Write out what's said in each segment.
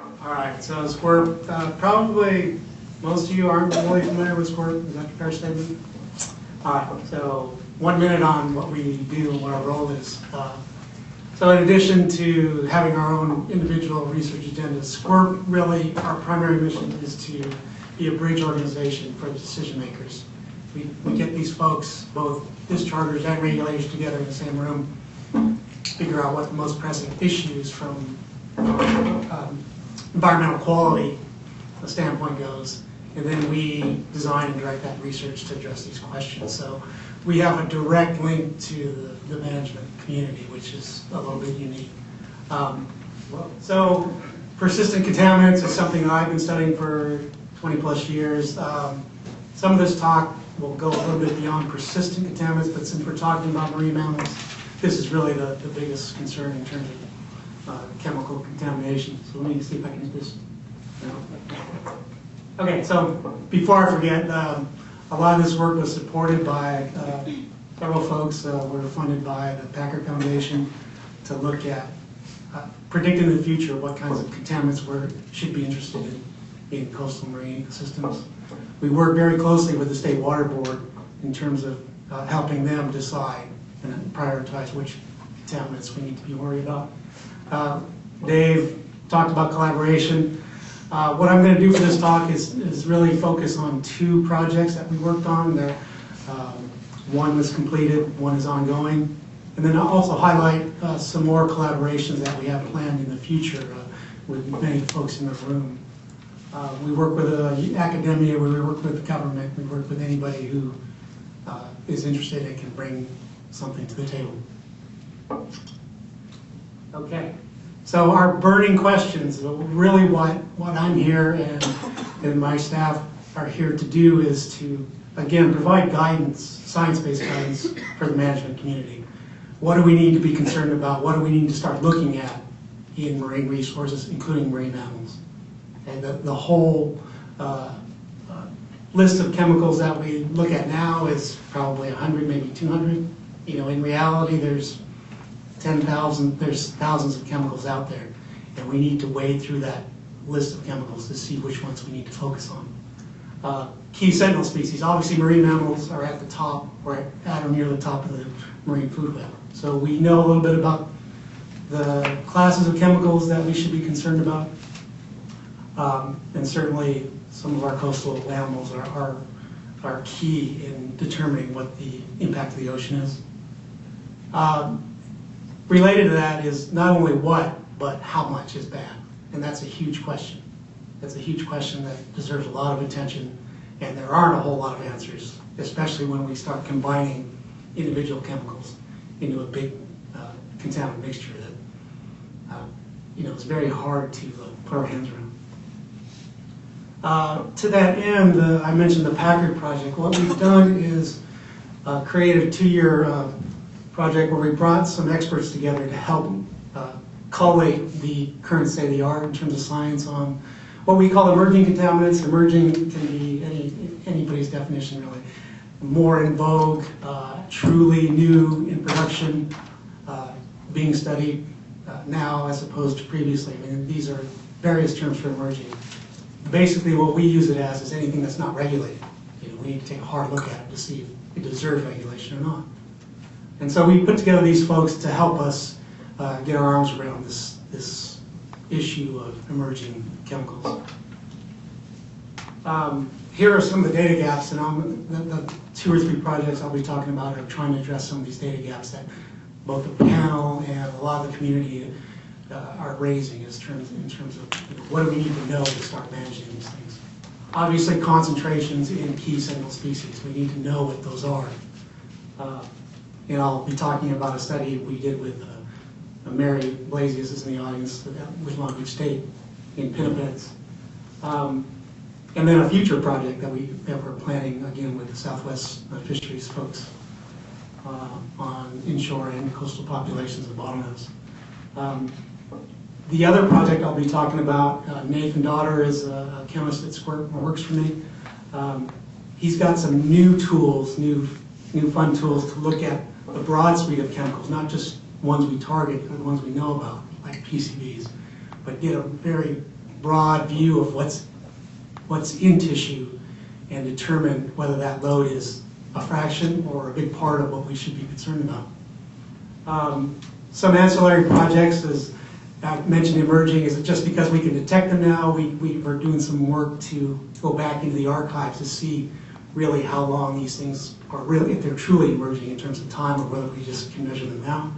All right, so Squirt, probably most of you aren't really familiar with Squirt. Is that a fair statement? All right, so 1 minute on what we do and what our role is. So in addition to having our own individual research agendas, Squirt really, our primary mission is to be a bridge organization for the decision makers. We get these folks, both dischargers and regulators, together in the same room, figure out what the most pressing issues from environmental quality standpoint goes, and then we design and direct that research to address these questions. So we have a direct link to the management community, which is a little bit unique. So persistent contaminants is something I've been studying for 20 plus years. Some of this talk will go a little bit beyond persistent contaminants, but since we're talking about marine mammals, this is really the biggest concern in terms of chemical contamination. So let me see if I can get this. Okay, so before I forget, a lot of this work was supported by several folks. We're funded by the Packard Foundation to look at predicting the future, what kinds of contaminants we should be interested in coastal marine ecosystems. We work very closely with the State Water Board in terms of helping them decide and prioritize which contaminants we need to be worried about. Dave talked about collaboration. What I'm going to do for this talk is really focus on two projects that we worked on. One was completed, one is ongoing. And then I'll also highlight some more collaborations that we have planned in the future with many folks in the room. We work with academia, we work with the government, we work with anybody who is interested and can bring something to the table. Okay, so our burning questions, really what I'm here and my staff are here to do is to, again, provide guidance, science-based guidance for the management community. What do we need to be concerned about? What do we need to start looking at in marine resources, including marine mammals? And the whole list of chemicals that we look at now is probably 100, maybe 200. You know, in reality, there's 10,000, there's thousands of chemicals out there, and we need to wade through that list of chemicals to see which ones we need to focus on. Key sentinel species, obviously marine mammals are at the top, or at or near the top of the marine food web. So we know a little bit about the classes of chemicals that we should be concerned about. And certainly some of our coastal animals are key in determining what the impact of the ocean is. Related to that is not only what, but how much is bad. And that's a huge question. That's a huge question that deserves a lot of attention, and there aren't a whole lot of answers, especially when we start combining individual chemicals into a big contaminant mixture that it's very hard to put our hands around. To that end, I mentioned the Packard project. What we've done is created a 2-year project where we brought some experts together to help collate the current state of the art in terms of science on what we call emerging contaminants. Emerging can be anybody's definition, really. More in vogue, truly new in production, being studied now as opposed to previously. I mean, these are various terms for emerging. Basically, what we use it as is anything that's not regulated. We need to take a hard look at it to see if it deserves regulation or not. And so we put together these folks to help us get our arms around this issue of emerging chemicals. Here are some of the data gaps, and the 2 or 3 projects I'll be talking about are trying to address some of these data gaps that both the panel and a lot of the community are raising in terms of what do we need to know to start managing these things. Obviously, concentrations in key sentinel species. We need to know what those are. And I'll be talking about a study we did with Mary Blasius is in the audience with Long Beach State in pinnipeds. And then a future project that we're planning, again, with the Southwest Fisheries folks on inshore and coastal populations of bottlenose. The other project I'll be talking about, Nathan Daughter is a chemist at Squirt who works for me. He's got some new tools, new fun tools to look at the broad suite of chemicals, not just ones we target or the ones we know about, like PCBs, but get a very broad view of what's in tissue and determine whether that load is a fraction or a big part of what we should be concerned about. Some ancillary projects, as I mentioned, emerging, is just because we can detect them now, we're doing some work to go back into the archives to see really how long these things are really, if they're truly emerging in terms of time, or whether we just can measure them now.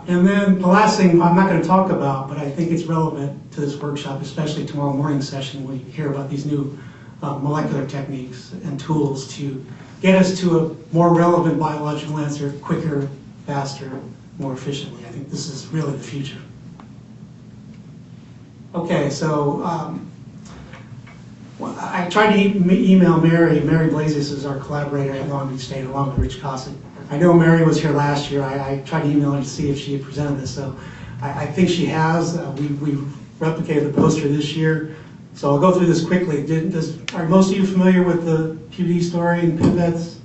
And then the last thing I'm not going to talk about, but I think it's relevant to this workshop, especially tomorrow morning's session when you hear about these new molecular techniques and tools to get us to a more relevant biological answer quicker, faster, more efficiently. I think this is really the future. Okay, so I tried to email Mary. Mary Blazes is our collaborator at Long Beach State, along with Rich Cossack. I know Mary was here last year. I tried to email her to see if she had presented this, so I think she has. We replicated the poster this year. So I'll go through this quickly. Are most of you familiar with the PVD story and pipettes?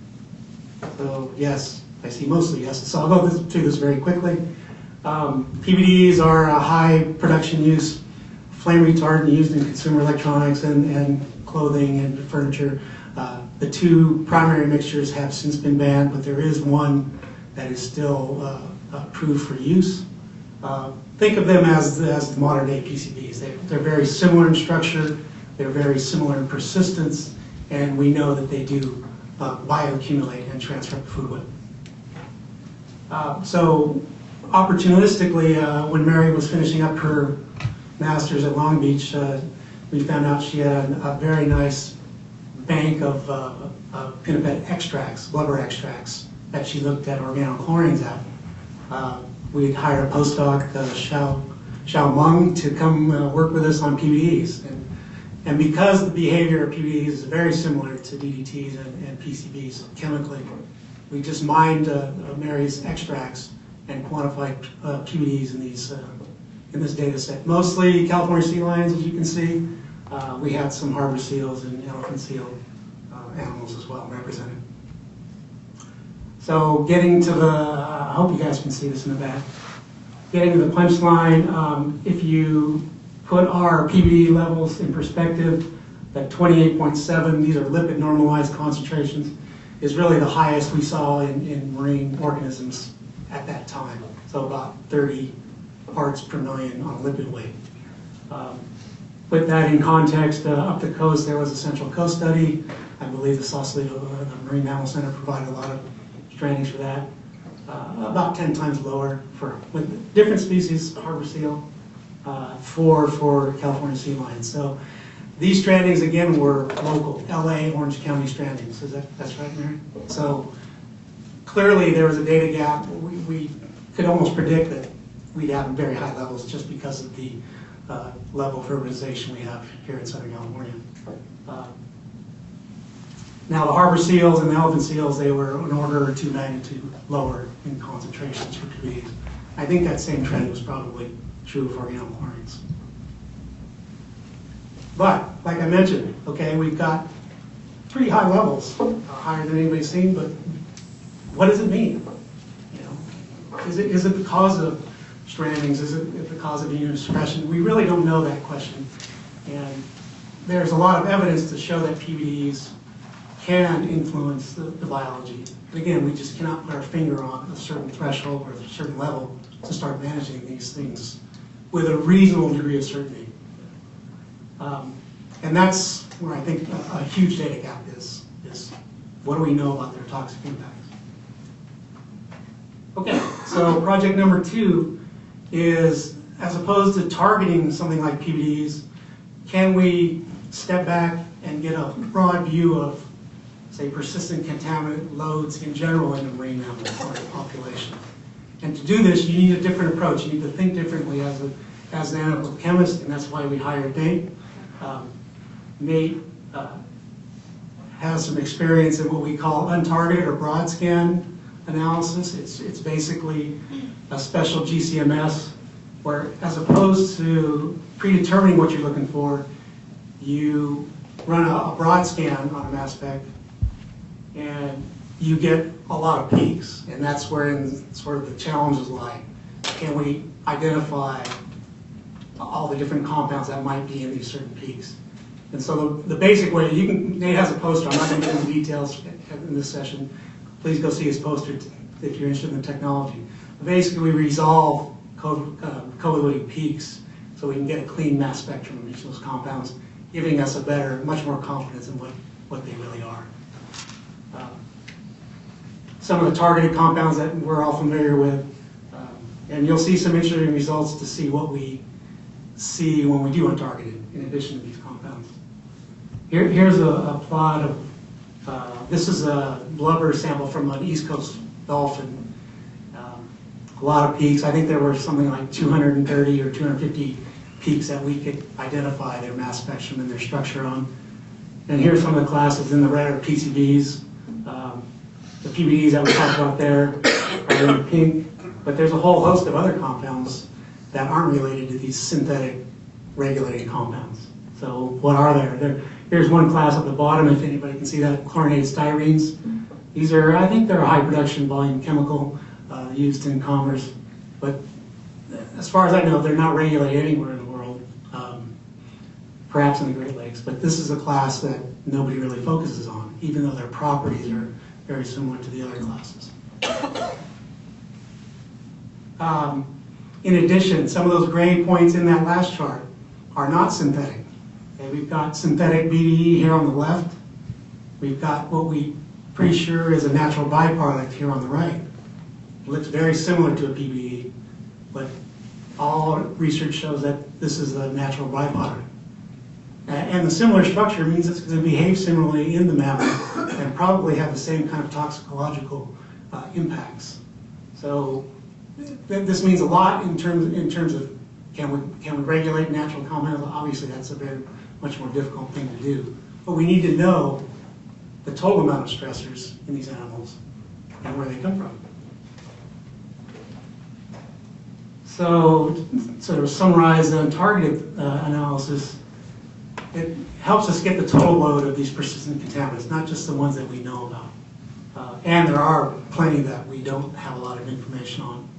So yes, I see mostly yes. So I'll go through this very quickly. PVDs are a high production use flame retardant used in consumer electronics and clothing and furniture. The two primary mixtures have since been banned, but there is one that is still approved for use. Think of them as the modern day PCBs. They're very similar in structure, they're very similar in persistence, and we know that they do bioaccumulate and transfer to food web. So opportunistically, when Mary was finishing up her master's at Long Beach, we found out she had a very nice bank of pinniped extracts, blubber extracts, that she looked at organochlorines at. We had hired a postdoc, Xiao Meng, to come work with us on PVDs. And because the behavior of PVDs is very similar to DDTs and PCBs chemically, we just mined Mary's extracts and quantified PVDs in this data set. Mostly California sea lions, as you can see. We had some harbor seals and elephant seal animals as well represented. So getting to the, I hope you guys can see this in the back. Getting to the punchline, if you put our PVD levels in perspective, that 28.7, these are lipid normalized concentrations, is really the highest we saw in marine organisms at that time. So about 30 parts per million on lipid weight. Put that in context, up the coast there was a Central Coast study. I believe the Sausalito, the Marine Mammal Center, provided a lot of strandings for that. About 10 times lower with different species, harbor seal, for California sea lions. So these strandings again were local, LA, Orange County strandings. That's right, Mary? So clearly there was a data gap. We could almost predict that we'd have very high levels just because of the level of urbanization we have here in Southern California. Now the harbor seals and the elephant seals, they were an order or two magnitude lower in concentrations for PVDs. I think that same trend was probably true for organochlorines. But, like I mentioned, okay, we've got pretty high levels, higher than anybody's seen, but what does it mean? You know, is it the cause of strandings? Is it the cause of immunosuppression? We really don't know that question. And there's a lot of evidence to show that PVDs can influence the biology. But again, we just cannot put our finger on a certain threshold or a certain level to start managing these things with a reasonable degree of certainty. And that's where I think a huge data gap is what do we know about their toxic impacts? Okay, so project number 2 is, as opposed to targeting something like PVDs, can we step back and get a broad view of, say, persistent contaminant loads in general in the marine mammal population? And to do this, you need a different approach. You need to think differently as an analytical chemist, and that's why we hired Nate. Nate has some experience in what we call untargeted or broad scan analysis. It's basically a special GCMS where, as opposed to predetermining what you're looking for, you run a broad scan on a mass spec and you get a lot of peaks, and that's where sort of the challenges lie. Can we identify all the different compounds that might be in these certain peaks. And so the basic way, Nate has a poster, I'm not going to get into details in this session. Please go see his poster if you're interested in the technology. Basically, we resolve co-eluting peaks so we can get a clean mass spectrum of each of those compounds, giving us a better, much more confidence in what they really are. Some of the targeted compounds that we're all familiar with, and you'll see some interesting results to see what we see when we do untargeted, in addition to these compounds. Here's a plot of, this is a blubber sample from an East Coast dolphin. A lot of peaks. I think there were something like 230 or 250 peaks that we could identify their mass spectrum and their structure on. And here's some of the classes. In the red are PCBs. The PBDs that we talked about there are in pink. But there's a whole host of other compounds that aren't related to these synthetic regulating compounds. So what are there? Here's one class at the bottom, if anybody can see that, chlorinated styrene. These are, I think they're a high production volume chemical used in commerce. But as far as I know, they're not regulated anywhere in the world, perhaps in the Great Lakes. But this is a class that nobody really focuses on, even though their properties are very similar to the other classes. In addition, some of those gray points in that last chart are not synthetic. Okay, we've got synthetic BDE here on the left. We've got what we pretty sure is a natural byproduct here on the right. It looks very similar to a PBE, but all research shows that this is a natural byproduct. And the similar structure means it's going to behave similarly in the mammal and probably have the same kind of toxicological impacts. So this means a lot in terms of can we regulate natural compounds? Obviously, that's a very much more difficult thing to do. But we need to know the total amount of stressors in these animals and where they come from. So to summarize the untargeted analysis, it helps us get the total load of these persistent contaminants, not just the ones that we know about. And there are plenty that we don't have a lot of information on.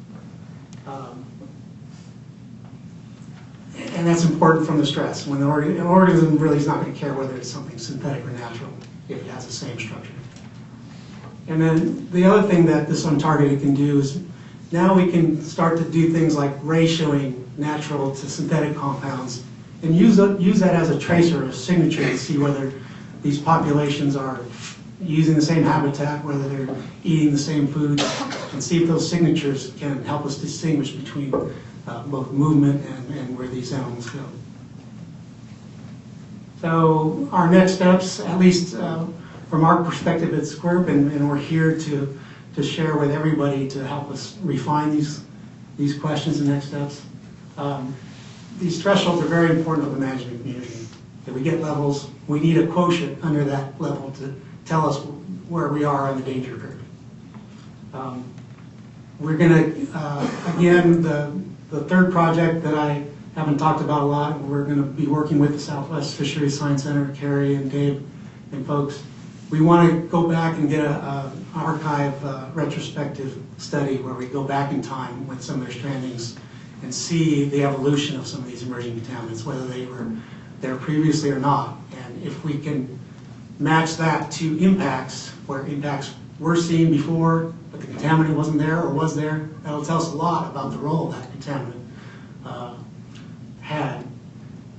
And that's important from the stress. When an organism really is not going to care whether it's something synthetic or natural if it has the same structure. And then the other thing that this untargeted can do is now we can start to do things like ratioing natural to synthetic compounds and use that as a tracer, a signature to see whether these populations are using the same habitat, whether they're eating the same food, and see if those signatures can help us distinguish between both movement and where these animals go. So our next steps, at least from our perspective at SCWRP, and we're here to share with everybody to help us refine these questions and next steps. These thresholds are very important to the management community. If we get levels, we need a quotient under that level to tell us where we are on the danger curve. We're going to, again, the third project that I haven't talked about a lot, we're going to be working with the Southwest Fisheries Science Center, Carrie and Dave and folks. We want to go back and get an archive retrospective study where we go back in time with some of their strandings and see the evolution of some of these emerging contaminants, whether they were there previously or not. And if we can match that to impacts, where impacts were seen before, but the contaminant wasn't there or was there, that'll tell us a lot about the role that contaminant had.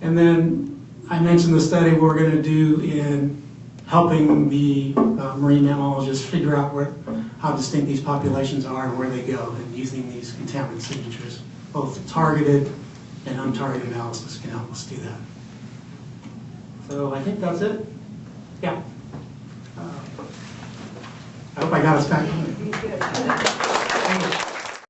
And then I mentioned the study we're going to do in helping the marine mammalogists figure out how distinct these populations are and where they go, and using these contaminant signatures. Both targeted and untargeted analysis can help us do that. So I think that's it. Yeah. I hope I got us back.